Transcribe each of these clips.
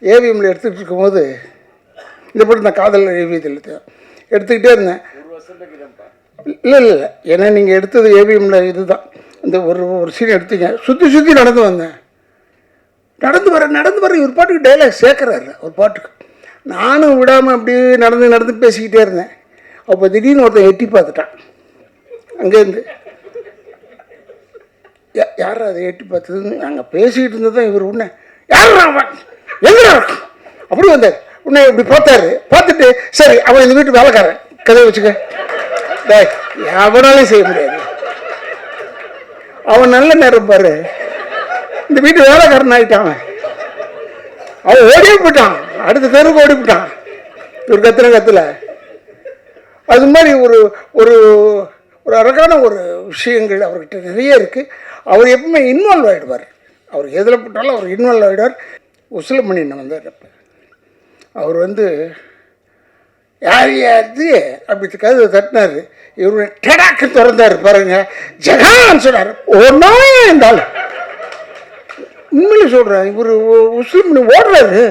ஏவிஎம்மில் எடுத்துகிட்டு இருக்கும்போது இந்த படம் நான் காதல் ஏவியத்தில் எடுத்துக்கிட்டே இருந்தேன். இல்லை இல்லை இல்லை, ஏன்னா நீங்கள் எடுத்தது ஏவிஎம்மில் இது தான். இந்த ஒரு சீன் எடுத்தீங்க, சுற்றி சுற்றி நடந்து வந்தேன். நடந்து வர ஒரு பாட்டுக்கு டைலாக் சேர்க்குறாரு. ஒரு பாட்டுக்கு நானும் விடாமல் அப்படியே நடந்து பேசிக்கிட்டே இருந்தேன். அப்போ திடீர்னு ஒருத்தன் எட்டி பார்த்துட்டான் அங்கேருந்து. யார் அதை எட்டி பார்த்ததுன்னு நாங்கள் பேசிக்கிட்டு இருந்தது தான். இவர் உடனே யார் எங்கே அப்படி வந்தார். உன்னை இப்படி பார்த்தாரு. பார்த்துட்டு சரி அவன் இந்த வீட்டு வேலைக்காரன், கதையை வச்சுக்க, அவனாலையும் செய்ய முடியாது, அவன் நல்ல நேரம் பாரு, இந்த வீட்டு வேலைக்காரன் ஆகிட்டான். அவன் ஓடியே போயிட்டான், அடுத்த தெருவுக்கு ஓடி போயிட்டான். ஒரு கத்துல அது மாதிரி ஒரு ஒரு ஒரு அழகான ஒரு விஷயங்கள் அவர்கிட்ட நிறைய இருக்குது. அவர் எப்பவுமே இன்வால்வ் ஆகிடுவார். அவர் எதில் போட்டாலும் அவர் இன்வால்வ் ஆகிடுவார். உசிலமணியன் வந்தார். அப்போ அவர் யார் யாரு அப்படி கதவை தட்டினார். இவரு டெடாக்கு திறந்தார். பாருங்க, ஜகான் சொன்னார். ஒன்றா இருந்தாலும் உண்மையில சொல்கிறேன், இவர் உசிலமணி ஓடுறாரு.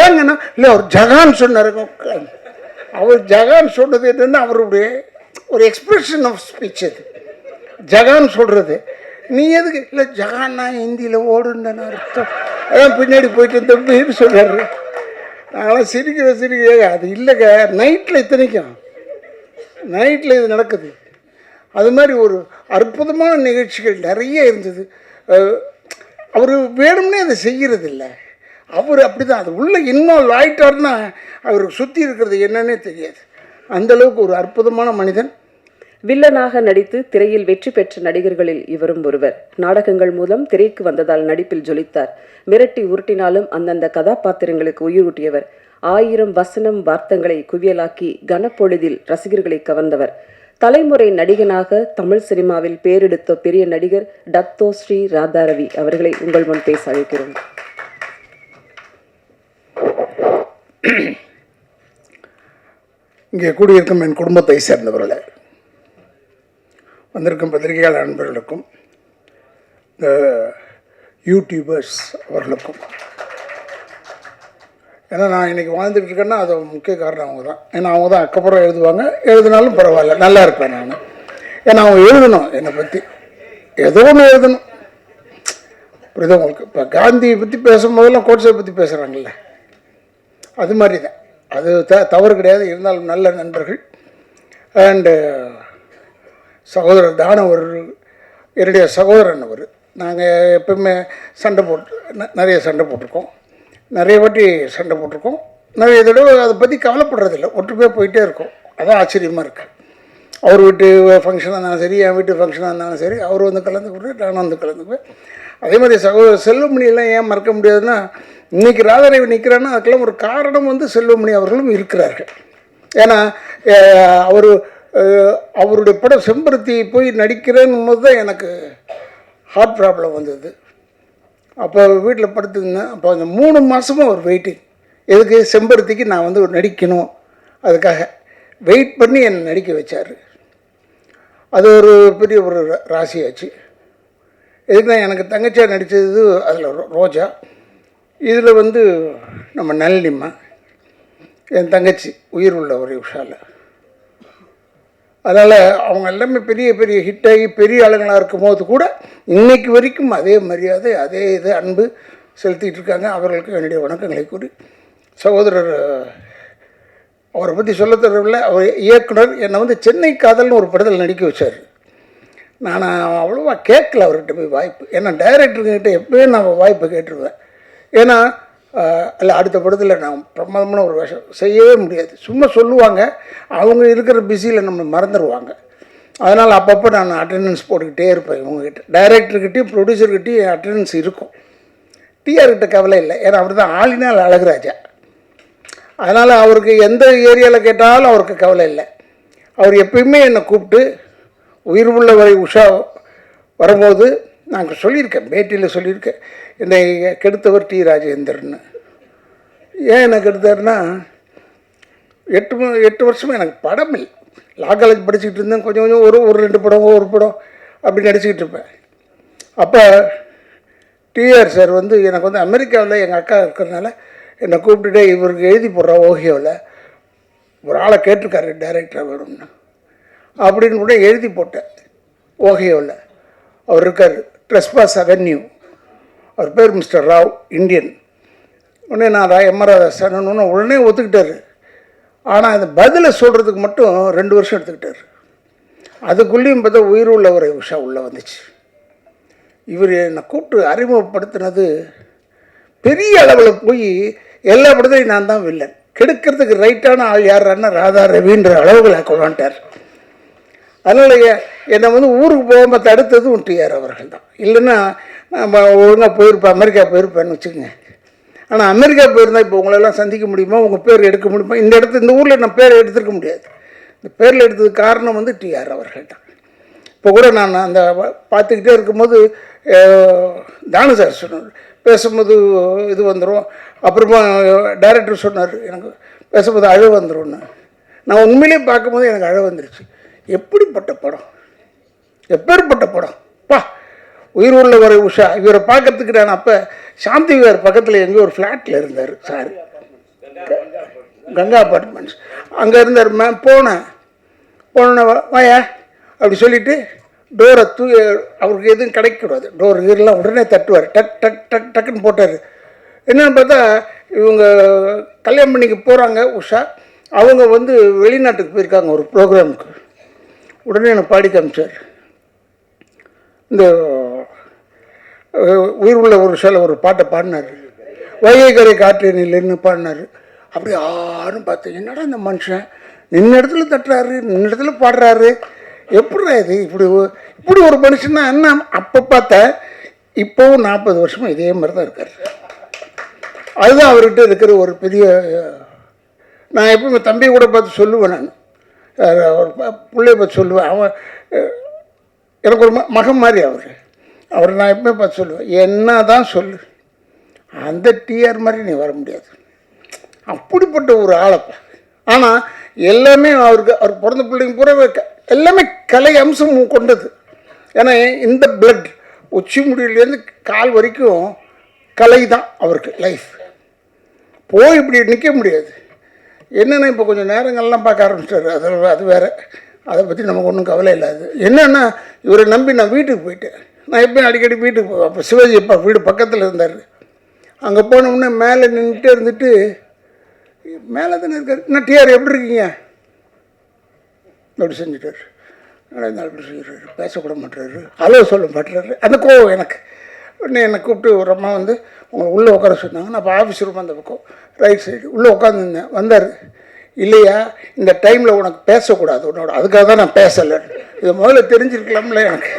ஏங்கன்னா இல்லை, அவர் ஜகான் சொன்னார். அவர் ஜகான் சொன்னது என்னென்னா அவருடைய ஒரு எக்ஸ்பிரஷன் ஆஃப் ஸ்பீச். அது ஜகான் சொல்கிறது. நீ எதுக்கு இல்லை, ஜகான்னா ஹிந்தியில் ஓடுன்னு அர்த்தம். அதான் பின்னாடி போயிட்டு தம்பின்னு சொன்னார். நாங்களாம் சிரிக்க அது இல்லைங்க, நைட்டில் இத்தனைக்கும் நைட்டில் இது நடக்குது. அது மாதிரி ஒரு அற்புதமான நிகழ்ச்சிகள் நிறைய இருந்தது. அவர் வேணும்னே அதை செய்கிறது இல்லை. அவர் அப்படி தான், அது உள்ளே இன்வால்வ் ஆகிட்டார்னா அவருக்கு சுற்றி இருக்கிறது என்னன்னே தெரியாது. அந்தளவுக்கு ஒரு அற்புதமான மனிதன். வில்லனாக நடித்து திரையில் வெற்றி பெற்ற நடிகர்களில் இவரும் ஒருவர். நாடகங்கள் மூலம் திரைக்கு வந்ததால் நடிப்பில் ஜொலித்தார். மிரட்டி உருட்டினாலும் அந்தந்த கதாபாத்திரங்களுக்கு உயிரூட்டியவர். 1000 வசனம் வார்த்தங்களை குவியலாக்கி கனப்பொழுதில் ரசிகர்களை கவர்ந்தவர். தலைமுறை நடிகனாக தமிழ் சினிமாவில் பேரெடுத்த பெரிய நடிகர் டத்தோ ஸ்ரீ ராதாரவி அவர்களை உங்கள் முன் பேச அழைக்கிறோம். இங்கே கூடியிருக்கும் என் குடும்பத்தை சேர்ந்தவர்களே, வந்திருக்கும் பத்திரிகையாளர் நண்பர்களுக்கும் இந்த யூடியூபர்ஸ் அவர்களுக்கும், ஏன்னா நான் இன்றைக்கி வாழ்ந்துட்டு இருக்கேன்னா அது முக்கிய காரணம் அவங்க தான். ஏன்னா அவங்க தான் அக்கப்புறம் எழுதுவாங்க. எழுதினாலும் பரவாயில்ல, நல்லா இருப்பேன் நான். ஏன்னா அவங்க எழுதணும், என்னை பற்றி ஏதோ ஒன்று எழுதணும். புரியுது உங்களுக்கு? இப்போ காந்தியை பற்றி பேசும்போதெல்லாம் கோட்ஸை பற்றி பேசுகிறாங்கல்ல, அது மாதிரி தான். அது தவறு கிடையாது. இருந்தாலும் நல்ல நண்பர்கள். அண்டு சகோதரர் தானவர் என்னுடைய சகோதரன். அவர் நாங்கள் எப்பவுமே நிறைய சண்டை போட்டிருக்கோம். நிறைய வாட்டி சண்டை போட்டிருக்கோம். நிறைய தடவை அதை பற்றி கவலைப்படுறதில்லை, ஒற்றுமையாக போயிட்டே இருக்கோம். அதான் ஆச்சரியமாக இருக்குது. அவர் வீட்டு ஃபங்க்ஷனாக இருந்தாலும் சரி, என் வீட்டு ஃபங்க்ஷனாக இருந்தாலும் சரி, அவர் வந்து கலந்துக்கிட்டு நானும் வந்து கலந்துக்குவேன். அதே மாதிரி சகோதரர் செல்வமணியெல்லாம் ஏன் மறக்க முடியாதுன்னா, இன்றைக்கி ராதாரவி நிற்கிறான்னா அதுக்கெல்லாம் ஒரு காரணம் வந்து செல்வமணி அவர்களும் இருக்கிறார்கள். ஏன்னா அவருடைய படம் செம்பருத்தி போய் நடிக்கிறேன்னும் போது தான் எனக்கு ஹார்ட் ப்ராப்ளம் வந்தது. அப்போ வீட்டில் படுத்துருந்தேன். அப்போ அந்த 3 மாதமும் ஒரு வெயிட்டிங். எதுக்கு? செம்பருத்திக்கு நான் வந்து நடிக்கணும். அதுக்காக வெயிட் பண்ணி என்னை நடிக்க வச்சார். அது ஒரு பெரிய ஒரு ராசியாச்சு. எதுக்குன்னா எனக்கு தங்கச்சியாக நடித்தது அதில் ரோஜா, இதில் வந்து நம்ம நளினிம்மா, என் தங்கச்சி உயிர் உள்ள ஒரு விஷால. அதனால் அவங்க எல்லாமே பெரிய பெரிய ஹிட்டாகி பெரிய ஆளுங்களாக இருக்கும்போது கூட இன்றைக்கு வரைக்கும் அதே மரியாதை, அதே இது அன்பு செலுத்திட்டு இருக்காங்க. அவர்களுக்கு என்னுடைய வணக்கங்களை கூறி, சகோதரர் அவரை பற்றி சொல்ல தரவில்லை. அவர் இயக்குனர் என்னை வந்து சென்னை காதல்னு ஒரு படத்தில் நடிக்க வச்சார். நான் அவ்வளோவா கேட்கல அவர்கிட்ட போய் வாய்ப்பு. ஏன்னா டைரக்டர்கிட்ட எப்போயும் நான் வாய்ப்பு கேட்டுருவேன். ஏன்னா இல்லை, அடுத்த படத்தில் நான் பிரமாதமான ஒரு வேஷம் செய்யவே முடியாது. சும்மா சொல்லுவாங்க, அவங்க இருக்கிற பிஸியில் நம்ம மறந்துடுவாங்க. அதனால் அப்பப்போ நான் அட்டெண்டன்ஸ் போட்டுக்கிட்டே இருப்பேன். இவங்ககிட்ட டைரக்டர்கிட்டையும் ப்ரொடியூசர்கிட்டையும் அட்டெண்டன்ஸ் இருக்கும். டிஆர்கிட்ட கவலை இல்லை. ஏன்னா அவர் தான் ஆளினால் அழகுராஜா. அதனால் அவருக்கு எந்த ஏரியாவில் கேட்டாலும் அவருக்கு கவலை இல்லை. அவர் எப்பயுமே என்னை கூப்பிட்டு, உயிர் உள்ள வரை உஷா வரும்போது நாங்கள் சொல்லியிருக்கேன், பேட்டியில் சொல்லியிருக்கேன், என்னை கெடுத்தவர் டி ராஜேந்திரன்னு. ஏன் என்னை கெடுத்தாருன்னா, 8 வருஷமாக எனக்கு படம் இல்லை. லா காலேஜ் படிச்சுக்கிட்டு இருந்தேன். கொஞ்சம் கொஞ்சம் ஒரு 2 படம் ஒரு படம் அப்படி நடிச்சுக்கிட்டு இருப்பேன். அப்போ டிஆர் சார் வந்து எனக்கு வந்து அமெரிக்காவில் எங்கள் அக்கா இருக்கிறதுனால என்னை கூப்பிட்டுட்டே இவருக்கு எழுதி போடுறா ஓஹியோவில் ஒரு ஆளை கேட்டிருக்காரு டைரக்டராக வேணும்னு அப்படின்னு கூட எழுதி போட்டேன் ஓஹியோவில். அவர் இருக்கார் ட்ரெஸ்பாஸ் அவென்யூ, அவர் பேர் மிஸ்டர் ராவ், இந்தியன். உடனே நான் எம்ஆர் ராதாசன்னு உடனே ஒத்துக்கிட்டார். ஆனால் அந்த பதிலை சொல்கிறதுக்கு மட்டும் 2 வருஷம் எடுத்துக்கிட்டார். அதுக்குள்ளேயும் பார்த்தா உயிர் உள்ள ஒரு விஷயம் உள்ளே வந்துச்சு. இவர் என்னை கூப்பிட்டு அறிமுகப்படுத்தினது பெரிய அளவில் போய் எல்லா படத்துலையும் நான் தான் வில்லன், கெடுக்கிறதுக்கு ரைட்டான ஆள் யாருன்னா ராதா ரவின்ற அளவுகளை கொண்டாண்டார். அதனால் என்னை வந்து ஊருக்கு போகாமல் தடுத்ததும் டிஆர் அவர்கள் தான். இல்லைன்னா நம்ம ஒழுங்காக போயிருப்பேன், அமெரிக்கா போயிருப்பேன்னு வச்சுக்கோங்க. ஆனால் அமெரிக்கா போயிருந்தால் இப்போ உங்களெல்லாம் சந்திக்க முடியுமா, உங்கள் பேர் எடுக்க முடியுமா? இந்த ஊரில் நான் பேரை எடுத்துருக்க முடியாது. இந்த பேரில் எடுத்ததுக்கு காரணம் வந்து டிஆர் அவர்கள் தான். இப்போ கூட நான் அந்த பார்த்துக்கிட்டே இருக்கும்போது தானு சார் சொன்னார், பேசும்போது இது வந்துடும், அப்புறமா டைரக்டர் சொன்னார் எனக்கு பேசும்போது அழ வந்துடும்னு. நான் உண்மையிலே பார்க்கும்போது எனக்கு அழ வந்துருச்சு. எப்படிப்பட்ட படம், எப்பேற்பட்ட படம் பா! உயிர் உள்ள ஒரு உஷா. இவரை பார்க்கறதுக்கு நான் அப்போ சாந்தி விகார் பக்கத்தில் எங்கேயோ ஒரு ஃப்ளாட்டில் இருந்தார் சார், கங்கா அப்பார்ட்மெண்ட்ஸ். அங்கே இருந்தார். போனேன் வாயா அப்படி சொல்லிவிட்டு டோரை அவருக்கு எதுவும் கிடைக்கக்கூடாது, டோர் கீரெலாம் உடனே தட்டுவார். டக் டக் டக் டக்குன்னு போட்டார். என்னென்னு பார்த்தா இவங்க கல்யாணம் பண்ணிக்கு போகிறாங்க உஷா. அவங்க வந்து வெளிநாட்டுக்கு போயிருக்காங்க ஒரு ப்ரோக்ராமுக்கு. உடனே எனக்கு பாடி காமிச்சார். இந்த உயிர் உள்ள ஒரு சில ஒரு பாட்டை பாடினார், வைகை கரை காற்று நிலைன்னு பாடினார். அப்படி யாரும் பார்த்து என்னடா இந்த மனுஷன் நின்ன இடத்துல தட்டுறாரு, நின்ன இடத்துல பாடுறாரு, எப்படிடா இது இப்படி ஒரு மனுஷன்னா என்ன? அப்போ பார்த்தேன். இப்போவும் 40 வருஷமாக இதே மாதிரி தான் இருக்கார். அதுதான் அவர்கிட்ட இருக்கிற ஒரு பெரிய. நான் எப்பவுமே தம்பியை கூட பார்த்து சொல்லுவேன், நான் ஒரு பிள்ளைய பார்த்து சொல்லுவேன், அவன் எனக்கு ஒரு மகன் மாதிரி அவர் நான் எப்பவுமே பார்த்து சொல்லுவேன், என்ன தான் சொல்லு, அந்த டிஆர் மாதிரி நீ வர முடியாது, அப்படிப்பட்ட ஒரு ஆளப்பா. ஆனால் எல்லாமே அவர் பிறந்த பிள்ளைங்க பூரா எல்லாமே கலை அம்சம் கொண்டது. ஏன்னா இந்த பிளட் உச்சி முடியிலேருந்து கால் வரைக்கும் கலை தான் அவருக்கு லைஃப். போய் இப்படி நிற்க முடியாது. என்னென்னா இப்போ கொஞ்சம் நேரங்கள்லாம் பார்க்க ஆரம்பிச்சிட்டாரு, அது வேறு, அதை பற்றி நமக்கு ஒன்றும் கவலை இல்லாது. என்னென்னா இவரை நம்பி நான் வீட்டுக்கு போயிட்டேன். நான் எப்பயும் அடிக்கடி வீட்டுக்கு போவேன். அப்போ சிவாஜி அப்பா வீடு பக்கத்தில் இருந்தார். அங்கே போனோம்னா மேலே நின்றுட்டே இருந்துட்டு, மேலே தானே இருக்கார், என்ன டிஆர் எப்படி இருக்கீங்க அப்படி செஞ்சுட்டார். நடந்தால் அப்படி செய்கிறாரு, பேசக்கூட மாட்டுறாரு, ஹலோ சொல்ல மாட்டுறாரு. அந்த கோவம் எனக்கு. உடனே என்னை கூப்பிட்டு ஒரு அம்மா வந்து உங்களை உள்ளே உட்கார சொன்னாங்க. நான் இப்போ ஆஃபீஸ் ரூம் அந்த பக்கம் ரைட் சைடு உள்ளே உட்காந்துருந்தேன். வந்தார். இல்லையா இந்த டைமில் உனக்கு பேசக்கூடாது உன்னோட, அதுக்காக தான் நான் பேசலை, இதை முதல்ல தெரிஞ்சிருக்கலாம்ல எனக்கு.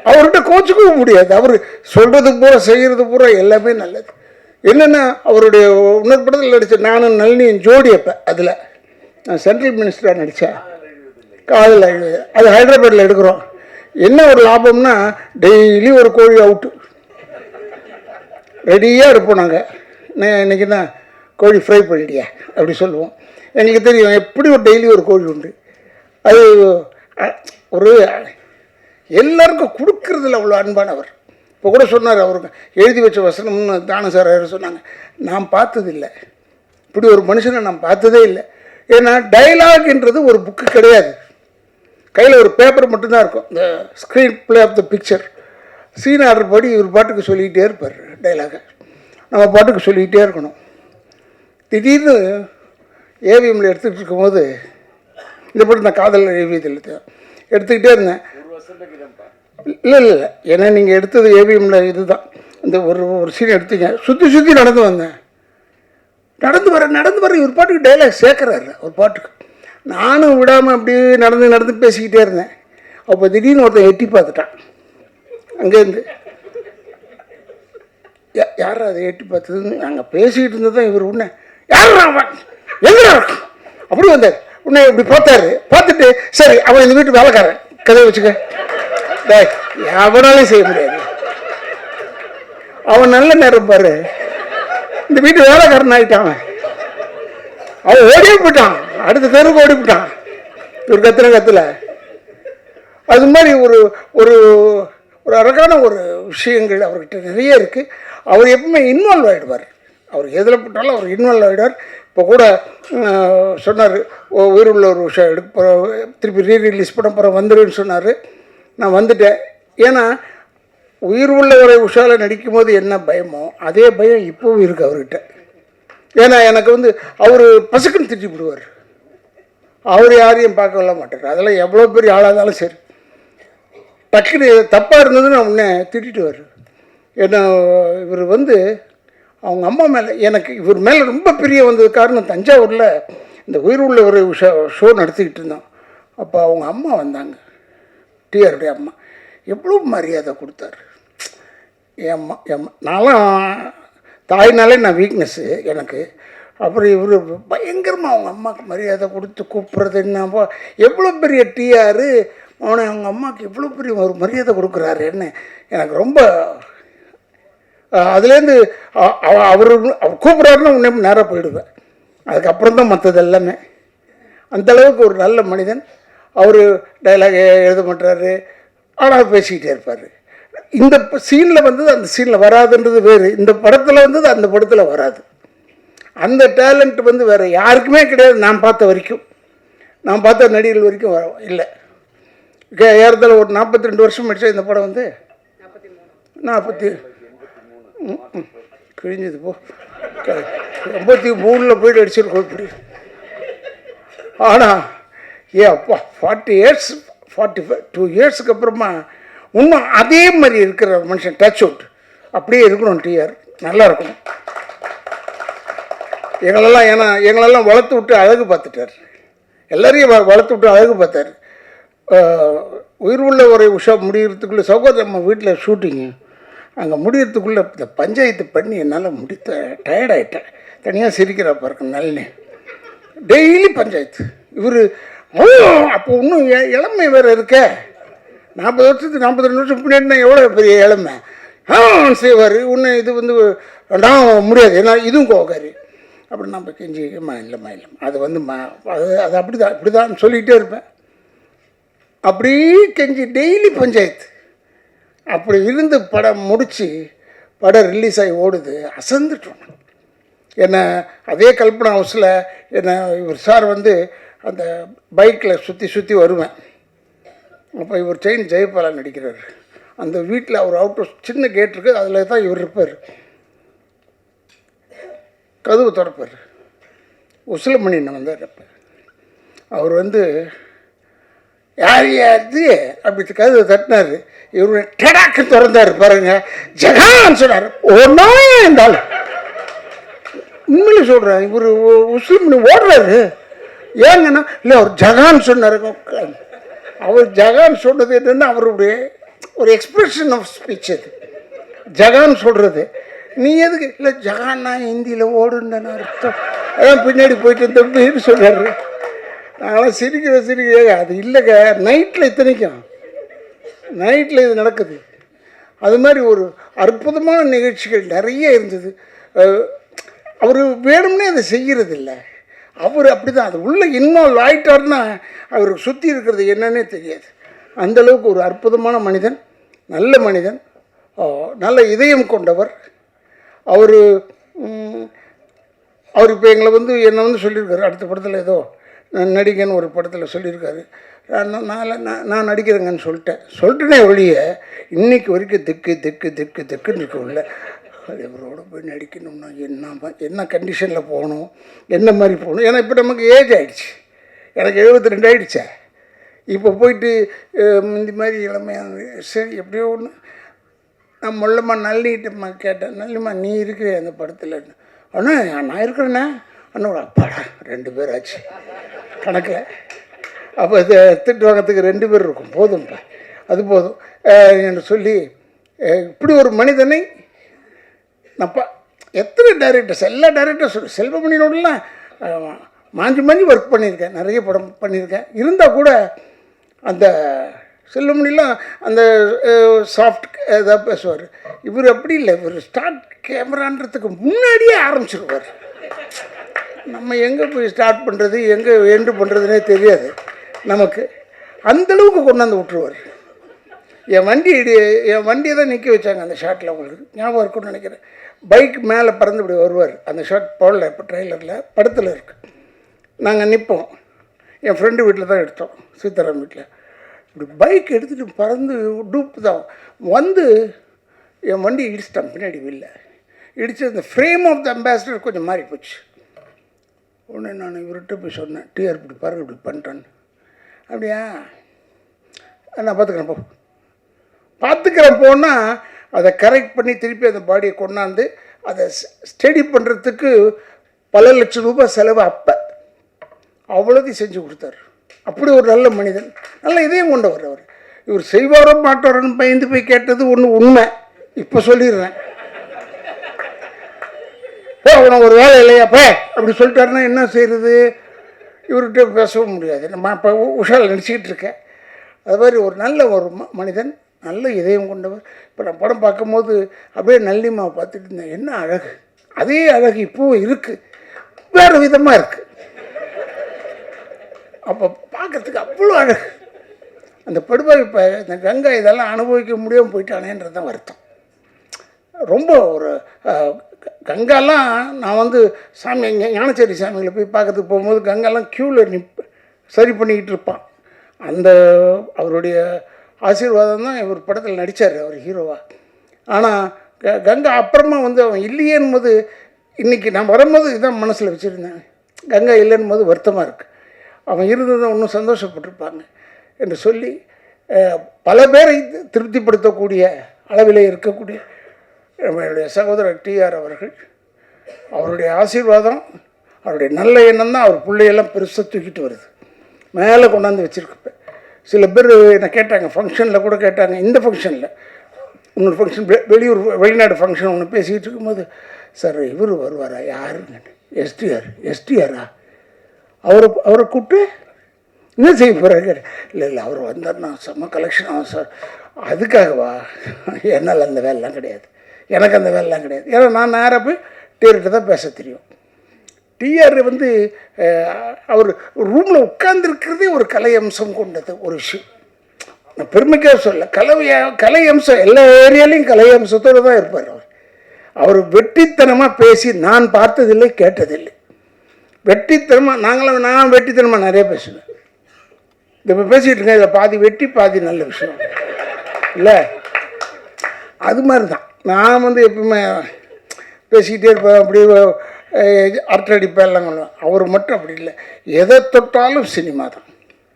அவர்கிட்ட கோச்சுக்கவும் முடியாது. அவர் சொல்கிறது பூரா செய்கிறது பூரா எல்லாமே நல்லது. என்னென்னா அவருடைய இன்னொரு படத்தில் நடித்த நானும் நளினியும் ஜோடி. அப்போ அதில் நான் சென்ட்ரல் மினிஸ்டராக நடித்தேன். காதல் அது ஹைதராபாத்தில் எடுக்கிறோம். என்ன ஒரு லாபம்னா டெய்லி ஒரு கோழி அவுட்டு ரெடியாக இருப்போம் நாங்கள். இன்றைக்கி தான் கோழி ஃப்ரை பண்ணிட்டியா அப்படி சொல்லுவோம். எங்களுக்கு தெரியும் எப்படி ஒரு டெய்லி ஒரு கோழி உண்டு. அது ஒரு எல்லாருக்கும் கொடுக்கறதில்ல அவ்வளோ அன்பானவர். இப்போ கூட சொன்னார், அவருக்கு எழுதி வச்ச வசனம்னு தானு சார் சொன்னாங்க. நான் பார்த்ததில்லை இப்படி ஒரு மனுஷனை, நான் பார்த்ததே இல்லை. ஏன்னா டைலாக்ன்றது ஒரு புக்கு கிடையாது, கையில் ஒரு பேப்பர் மட்டும்தான் இருக்கும். இந்த screenplay of the picture scene order படி இவர் பாட்டுக்கு சொல்லிக்கிட்டே இருப்பார். டைலாகை நம்ம பாட்டுக்கு சொல்லிக்கிட்டே இருக்கணும். திடீர்னு ஏவிஎம்மில் எடுத்துகிட்டு இருக்கும்போது இந்த படம் நான் காதல் ஏவியத்தில் எடுத்துக்கிட்டே இருந்தேன். இல்லை ஏன்னா நீங்கள் எடுத்தது ஏவிஎம்மில் இது தான். இந்த ஒரு சீன் எடுத்தீங்க, சுற்றி நடந்து வந்தேன். நடந்து வர இவர் பாட்டுக்கு டைலாக் சேர்க்குறாரு. ஒரு பாட்டுக்கு நானும் விடாமல் அப்படியே நடந்து பேசிக்கிட்டே இருந்தேன். அப்போ திடீர்னு ஒருத்தன் எட்டி பார்த்துட்டான் அங்கேருந்து. யார் அதை எட்டி பார்த்ததுன்னு நாங்கள் பேசிக்கிட்டு இருந்தது தான். இவர் உடனே யார் எங்கே இருக்கும் அப்படி வந்தார். உடனே இப்படி பார்த்தாரு. பார்த்துட்டு சரி அவன் இந்த வீட்டு வேலைக்காரன், கதையை வச்சுக்க, அவனாலையும் செய்ய முடியாது, அவன் நல்ல நேரம் பாரு, இந்த வீட்டு வேலைக்காரன் ஆகிட்டான். அவன் ஓடியே போயிட்டான், அடுத்த தெருவுக்கு ஓடி போயிட்டான். ஒரு கத்துல அது மாதிரி ஒரு ஒரு அழகான ஒரு விஷயங்கள் அவர்கிட்ட நிறைய இருக்குது. அவர் எப்பவுமே இன்வால்வ் ஆகிடுவார். அவர் எதில் போட்டாலும் அவர் இன்வால்வ் ஆகிடுவார். இப்போ கூட சொன்னார், உயிருள்ள ஒரு விஷயம் எடுக்க திருப்பி ரீரிலீஸ் பண்ண போகிற வந்துடுன்னு சொன்னார். நான் வந்துட்டேன். ஏன்னா உயிர் உள்ளவரை உஷாவில் நடிக்கும்போது என்ன பயமோ அதே பயம் இப்போவும் இருக்குது அவர்கிட்ட. ஏன்னா எனக்கு வந்து அவர் பசுக்குன்னு திட்டி விடுவார். அவர் யாரையும் பார்க்கல மாட்டார். அதெல்லாம் எவ்வளோ பெரிய ஆளாக இருந்தாலும் சரி, டக்குன்னு தப்பாக இருந்ததுன்னு உடனே திட்டிட்டுவார். ஏன்னா இவர் வந்து அவங்க அம்மா மேலே எனக்கு இவர் மேலே ரொம்ப பிரிய வந்தது காரணம், தஞ்சாவூரில் இந்த உயிர் உள்ள ஒரு ஷோ நடத்திக்கிட்டு இருந்தோம். அப்போ அவங்க அம்மா வந்தாங்க, டிஆருடைய அம்மா. எவ்வளோ மரியாதை கொடுத்தாரு எம்மா. நான்லாம் தாய்னாலே நான் வீக்னஸ்ஸு எனக்கு. அப்புறம் இவர் பயங்கரமாக அவங்க அம்மாவுக்கு மரியாதை கொடுத்து கூப்பிட்றது என்ன, எவ்வளோ பெரிய டிஆர் அவனை அவங்க அம்மாவுக்கு எவ்வளோ பெரிய ஒரு மரியாதை கொடுக்குறாருன்னு எனக்கு ரொம்ப அதுலேருந்து அவர் கூப்பிட்றாருன்னா உடனே நேராக போயிடுவேன். அதுக்கப்புறம் தான் மற்றது எல்லாமே. அந்தளவுக்கு ஒரு நல்ல மனிதன். அவர் டைலாக் எழுத மாட்டார், ஆனால் பேசிக்கிட்டே இருப்பார். இந்த சீனில் வந்தது அந்த சீனில் வராதுன்றது வேறு, இந்த படத்தில் வந்தது அந்த படத்தில் வராது. அந்த டேலண்ட் வந்து வேறு யாருக்குமே கிடையாது. நான் பார்த்த வரைக்கும், நான் பார்த்த நடிகர்கள் வரைக்கும் இல்லை. ஏறத்தில் ஒரு 42 வருஷம் ஆயிடுச்சா இந்த படம் வந்து 40 கிழிஞ்சது போ 83 போயிட்டு அடிச்சிருக்கோம் இப்படி. ஆனால் அப்பா 40 இயர்ஸ் 2 இயர்ஸுக்கு அப்புறமா இன்னும் அதே மாதிரி இருக்கிற மனுஷன் டச் அவுட் அப்படியே இருக்கணும். டிஆர் நல்லா இருக்கணும். எங்களெல்லாம் வளர்த்து விட்டு அழகு பார்த்துட்டார். எல்லாரையும் வளர்த்து விட்டு அழகு பார்த்தார். உயிர் உள்ள ஒரு உஷா முடிகிறதுக்குள்ளே சகோதர நம்ம வீட்டில் ஷூட்டிங்கு அங்கே முடிகிறதுக்குள்ளே இந்த பஞ்சாயத்து பண்ணி என்னால் டயர்டாயிட்டேன். தனியாக சிரிக்கிறா பாருங்க நளினி. டெய்லி பஞ்சாயத்து. இவர் அப்போ இன்னும் இளமை வேறு இருக்க. 40 வருஷத்துக்கு 42 வருஷம் பின்னாடி எவ்வளோ பெரிய இளமை செய்வார். இன்னும் இது வந்து நான் முடியாது, ஏன்னா இதுவும் கோக்காரு. அப்படி நம்ம கெஞ்சி இல்லைம்மா அது வந்து அது இப்படி தான் சொல்லிகிட்டே இருப்பேன். அப்படி கெஞ்சி டெய்லி பஞ்சாயத்து. அப்படி இருந்து படம் முடித்து படம் ரிலீஸ் ஆகி ஓடுது. அசந்துட்டோம். என்னை அதே கல்பனா ஹவுஸில் என்னை இவர் சார் வந்து அந்த பைக்கில் சுற்றி வருவேன். அப்போ இவர் செயின் ஜெயபாலா நடிக்கிறார். அந்த வீட்டில் அவர் அவுட் சின்ன கேட் இருக்குது, அதில் தான் இவர் இருப்பார். கதவு திறப்பார். உசிலமணின்னு வந்தார். அப்போ அவர் வந்து யார் யாரு அப்படி கதவை தட்டினார். இவரு டெடாக்கு திறந்தார் பாருங்க. ஜகான் சொன்னார். ஒன்றா இருந்தாலும் உண்மையில சொல்கிறேன், இவர் உசிலமணி ஓடுறாரு. ஏங்கன்னா இல்லை அவர் ஜகான் சொன்னார். அவர் ஜகான் சொன்னது என்னென்னா அவருடைய ஒரு எக்ஸ்பிரஷன் ஆஃப் ஸ்பீச். அது ஜகான் சொல்கிறது. நீ எதுக்கு இல்லை ஜகான்னா ஹிந்தியில் ஓடுன்னு அர்த்தம். அதான் பின்னாடி போயிட்டு தம்பின்னு சொன்னார். நாங்களாம் சிரிக்க அது இல்லைங்க. நைட்டில் இத்தனைக்கும் நைட்டில் இது நடக்குது. அது மாதிரி ஒரு அற்புதமான நிகழ்ச்சிகள் நிறைய இருந்தது. அவர் வேணும்னே அதை செய்கிறது இல்லை. அவர் அப்படி தான் அது உள்ளே இன்வால்வ் ஆகிட்டார்னா அவருக்கு சுற்றி இருக்கிறது என்னன்னே தெரியாது. அந்தளவுக்கு ஒரு அற்புதமான மனிதன், நல்ல மனிதன், நல்ல இதயம் கொண்டவர். அவர் இப்போ எங்களை வந்து என்னை வந்து சொல்லியிருக்காரு, அடுத்த படத்தில் ஏதோ நடிகன்னு ஒரு படத்தில் சொல்லியிருக்காரு. நான் நடிக்கிறேங்கன்னு சொல்லிட்டேனே ஒழிய இன்றைக்கி வரைக்கும் திக்குன்னு இருக்கவில்லை. இவரோட போய் நடிக்கணும்னா என்ன கண்டிஷனில் போகணும், என்ன மாதிரி போகணும். ஏன்னா இப்போ நமக்கு ஏஜ் ஆகிடுச்சு. எனக்கு 72 ஆகிடுச்சே. இப்போ போயிட்டு இந்த மாதிரி இளமையான சரி எப்படியோ ஒன்று. நான் முள்ளம்மா நல்லிட்டம்மா கேட்டேன், நல்லிம்மா நீ இருக்கிற அந்த படத்தில். அண்ணா நான் இருக்கிறேண்ணே. அண்ணோட அப்பாடா 2 பேர் ஆச்சு கணக்கில். அப்போ இது திட்டு வாங்கிறதுக்கு 2 பேர் இருக்கும், போதும்ப்பா அது போதும் என்று சொல்லி இப்படி ஒரு மனிதனை நப்பா எத்தனை டைரக்டர்ஸ், எல்லா டைரக்டர்ஸ் செல்வமணியோடலாம் மாஞ்சி ஒர்க் பண்ணியிருக்கேன், நிறைய படம் பண்ணியிருக்கேன். இருந்தால் கூட அந்த செல்வமணிலாம் அந்த சாஃப்ட் இதாக பேசுவார். இவர் அப்படி இல்லை. இவர் ஸ்டார்ட் கேமரான்றதுக்கு முன்னாடியே ஆரம்பிச்சிருவார். நம்ம எங்கே போய் ஸ்டார்ட் பண்ணுறது எங்கே எண்டு பண்ணுறதுனே தெரியாது நமக்கு. அந்தளவுக்கு கொண்டாந்து விட்டுருவார். என் வண்டியை தான் நிற்க வச்சாங்க அந்த ஷாட்டில். உங்களுக்கு ஞாபகம் இருக்குன்னு நினைக்கிறேன். பைக் மேலே பறந்து இப்படி வருவார். அந்த ஷாட் போடல, இப்போ ட்ரெய்லரில் படத்தில் இருக்குது. நாங்கள் நிற்போம். என் ஃப்ரெண்டு வீட்டில் தான் எடுத்தோம், சீதாராம் வீட்டில். இப்படி பைக் எடுத்துகிட்டு பறந்து டூப்பு தான் வந்து என் வண்டி இடிச்சிட்டான் பின்னாடி வெளில. இடித்து அந்த ஃப்ரேம் ஆஃப் த அம்பாசிடர் கொஞ்சம் மாறி போச்சு. உடனே நான் இவர்கிட்ட போய் சொன்னேன், டிஆர் இப்படி பாருங்க இப்படி பண்ணிட்டான்னு. அப்படியா, நான் பார்த்துக்கிறேன் போனால் அதை கரெக்ட் பண்ணி திருப்பி அந்த பாடியை கொண்டாந்து அதை ஸ்டடி பண்ணுறதுக்கு பல லட்சம் ரூபாய் செலவு. அப்போ அவ்வளோதையும் செஞ்சு கொடுத்தாரு. அப்படி ஒரு நல்ல மனிதன், நல்ல இதயம் கொண்டவர் அவர். இவர் செய்வாரோ மாட்டாரோன்னு பயந்து போய் கேட்டது ஒன்று உண்மை. இப்போ சொல்லிடுறேன், உனக்கு ஒரு வேலை இல்லையாப்பா அப்படி சொல்லிட்டாருன்னா என்ன செய்கிறது? இவர்கிட்ட பேசவும் முடியாது. நம்ம இப்போ உஷால் நினச்சிக்கிட்டு இருக்கேன். அது மாதிரி ஒரு நல்ல ஒரு மனிதன், நல்ல இதயம் கொண்டவர். இப்போ நான் படம் பார்க்கும்போது அப்படியே நல்லிமாவை பார்த்துட்டு இருந்தேன். என்ன அழகு! அதே அழகு இப்போவும் இருக்குது, வேறு விதமாக இருக்குது. அப்போ பார்க்குறதுக்கு அவ்வளோ அழகு. அந்த படுபாய் இப்போ இந்த கங்கா இதெல்லாம் அனுபவிக்க முடியாமல் போயிட்டானேன்றது தான் வருத்தம். ரொம்ப ஒரு கங்காலாம் நான் வந்து சாமி ஞானச்சேரி சாமிகளை போய் பார்க்கறதுக்கு போகும்போது கங்காலாம் க்யூவில் சரி பண்ணிக்கிட்டு இருப்பான். அந்த அவருடைய ஆசீர்வாதம் தான் இவர் படத்தில் நடித்தார், அவர் ஹீரோவாக. ஆனால் கங்கா அப்புறமா வந்து அவன் இல்லையேன்னு போது, இன்றைக்கி நான் வரும்போது இதான் மனசில் வச்சுருந்தேன். கங்கா இல்லைன்னு போது வருத்தமாக இருக்குது. அவன் இருந்ததை இன்னும் சந்தோஷப்பட்டிருப்பாங்க என்று சொல்லி பல பேரை திருப்திப்படுத்தக்கூடிய அளவில் இருக்கக்கூடிய நம்மளுடைய சகோதரர் டிஆர் அவர்கள், அவருடைய ஆசீர்வாதம், அவருடைய நல்ல எண்ணம் தான் அவர் பிள்ளையெல்லாம் பெருசாக தூக்கிட்டு வருது, மேலே கொண்டாந்து வச்சுருக்கப்பேன். சில பேர் என்ன கேட்டாங்க, ஃபங்க்ஷனில் கூட கேட்டாங்க. இந்த ஃபங்க்ஷனில் இன்னொரு ஃபங்க்ஷன், வெளிநாடு ஃபங்க்ஷன் ஒன்று பேசிக்கிட்டு இருக்கும்போது, சார் இவர் வருவாரா? யாருங்க? எஸ்டிஆரா? அவரை கூப்பிட்டு என்ன செய்ய போகிறாரு? இல்லை அவர் வந்தார்னா செம்ம கலெக்ஷன் ஆகும் சார். அதுக்காகவா? என்னால் அந்த வேலைலாம் கிடையாது, எனக்கு அந்த வேலைலாம் கிடையாது. ஏன்னா நான் நேராக போய் டிஆர்கிட்ட தான் பேச தெரியும். டிஆர் வந்து அவர் ரூமில் உட்கார்ந்துருக்கிறதே ஒரு கலை அம்சம் கொண்டது ஒரு விஷயம். நான் பெருமைக்காக சொல்ல, கலை அம்சம் எல்லா ஏரியாலையும் கலை அம்சத்தோடு தான் இருப்பார் அவர். அவர் வெற்றித்தனமாக பேசி நான் பார்த்ததில்லை, கேட்டதில்லை. வெற்றித்தனமாக நான் வெற்றித்தனமாக நிறைய பேசுவேன். இப்போ பேசிகிட்டு இருக்கேன், இதில் பாதி வெட்டி பாதி நல்ல விஷயம் இல்லை, அது மாதிரி தான். நான் வந்து எப்பவுமே பேசிக்கிட்டே இருப்பேன், அப்படி அரட்டடிப்பேன் எல்லாம் பண்ணுவேன். அவர் மட்டும் அப்படி இல்லை, எதை தொட்டாலும் சினிமா தான்,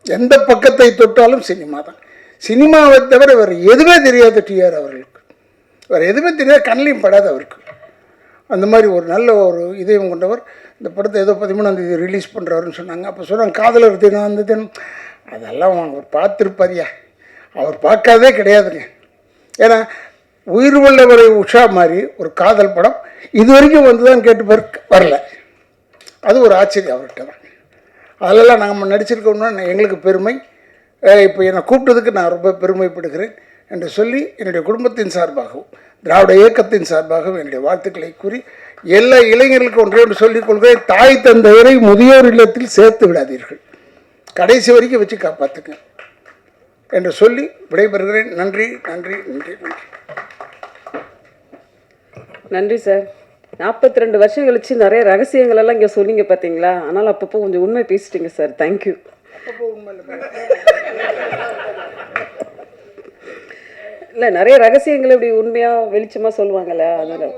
எந்த பக்கத்தை தொட்டாலும் சினிமா தான். சினிமாவை தவிர வேறு எதுவுமே தெரியாது டிஆர் அவர்களுக்கு, வேறு எதுவுமே தெரியாது, கண்ணிலையும் படாது அவருக்கு. அந்த மாதிரி ஒரு நல்ல ஒரு இதயம் கொண்டவர். இந்த படத்தை ஏதோ 13ஆம் தேதி ரிலீஸ் பண்ணுறாருன்னு சொன்னாங்க. அப்போ சொன்னாங்க காதலர் தினம் அந்த தினம், அதெல்லாம் அவர் பார்த்துருப்பாரியா, அவர் பார்க்காதே கிடையாதுங்க. ஏன்னா உயிர் உள்ளவரை உஷா மாதிரி ஒரு காதல் படம் இது வரைக்கும் வந்து தான் கேட்டு வரல. அது ஒரு ஆச்சரியம் அவர்கிட்ட தான். அதெல்லாம் நாங்கள் நடிச்சிருக்கோம்னா எங்களுக்கு பெருமை. இப்போ என்னை கூப்பிட்டதுக்கு நான் ரொம்ப பெருமைப்படுகிறேன் என்று சொல்லி என்னுடைய குடும்பத்தின் சார்பாகவும் திராவிட இயக்கத்தின் சார்பாகவும் என்னுடைய வாழ்த்துக்களை கூறி எல்லா இளைஞர்களுக்கும் ஒன்றே என்று சொல்லிக் கொள்கிறேன், தாய் தந்தையரை முதியோர் இல்லத்தில் சேர்த்து விடாதீர்கள், கடைசி வரைக்கும் வச்சு காப்பாற்றுங்க என்று சொல்லி விடைபெறுகிறேன். நன்றி நன்றி நன்றி நன்றி. நன்றி சார். 42 வருஷம் கழிச்சு நிறைய ரகசியங்கள் எல்லாம் இங்கே சொன்னீங்க பார்த்தீங்களா? ஆனால் அப்பப்போ கொஞ்சம் உண்மை பேசிட்டீங்க சார். தேங்க்யூ. இல்லை, நிறைய ரகசியங்கள் இப்படி உண்மையாக வெளிச்சமாக சொல்லுவாங்கல்ல, அதனால்